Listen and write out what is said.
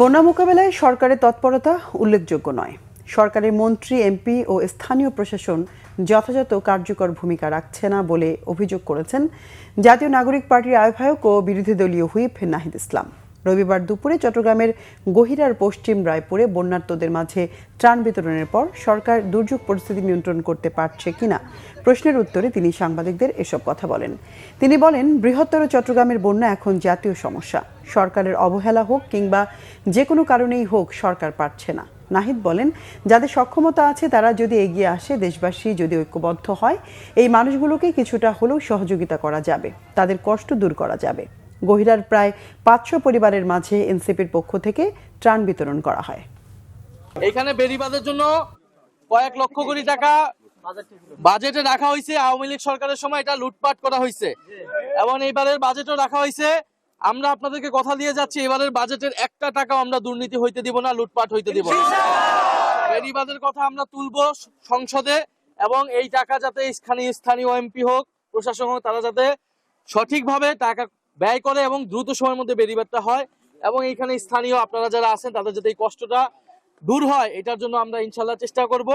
বন্যা মোকাবেলায় সরকারের তৎপরতা উল্লেখযোগ্য নয়। সরকারের মন্ত্রী, এমপি ও স্থানীয় প্রশাসন যথাযথ কার্যকর ভূমিকা রাখছে না বলে অভিযোগ করেছেন জাতীয় নাগরিক পার্টির আহ্বায়ক ও বিরোধী দলীয় হুইপ নাহিদ ইসলাম। রবিবার দুপুরে চট্টগ্রামের গহিরার পশ্চিম রায়পুরে বন্যার্তদের মাঝে ত্রাণ বিতরণের পর সরকার দুর্যোগ পরিস্থিতি নিয়ন্ত্রণ করতে পারছে কিনা প্রশ্নের উত্তরে তিনি সাংবাদিকদের এসব কথা বলেন। তিনি বলেন, বৃহত্তর চট্টগ্রামের বন্যা এখন জাতীয় সমস্যা। সরকারের অবহেলা হোক কিংবা যে কোনো কারণেই হোক, সরকার পারছে না। নাহিদ বলেন, যাদের সক্ষমতা আছে তারা যদি এগিয়ে আসে, দেশবাসী যদি ঐক্যবদ্ধ হয়, এই মানুষগুলোকে কিছুটা হলেও সহযোগিতা করা যাবে, তাদের কষ্ট দূর করা যাবে। গহিরার প্রায় 500 পরিবারের মাঝে এনসিপির পক্ষ থেকে ত্রাণ বিতরণ করা হয়। এখানে বেড়িবাঁধের জন্য কয়েক লক্ষ কোটি টাকা বাজেটে রাখা হয়েছে। আওয়ামী লীগ সরকারের সময় এটা লুটপাট করা হয়েছে এবং এইবারের বাজেটও রাখা হয়েছে। আমরা আপনাদেরকে কথা দিয়ে যাচ্ছি, এবারের বাজেটের একটা টাকাও আমরা দুর্নীতি হইতে দিব না, লুটপাট হইতে দিব না। বেড়িবাঁধের কথা আমরা তুলবো সংসদে এবং এই টাকা যাতে স্থানীয় এমপি হোক, প্রশাসন হোক, তারা যাতে সঠিকভাবে টাকা ব্যয় করে এবং দ্রুত সময়ের মধ্যে বেড়িবাঁধটা হয় এবং এইখানে স্থানীয় আপনারা যারা আছেন তাদের যাতে এই কষ্টটা দূর হয়, এটার জন্য আমরা ইনশাল্লাহ চেষ্টা করব।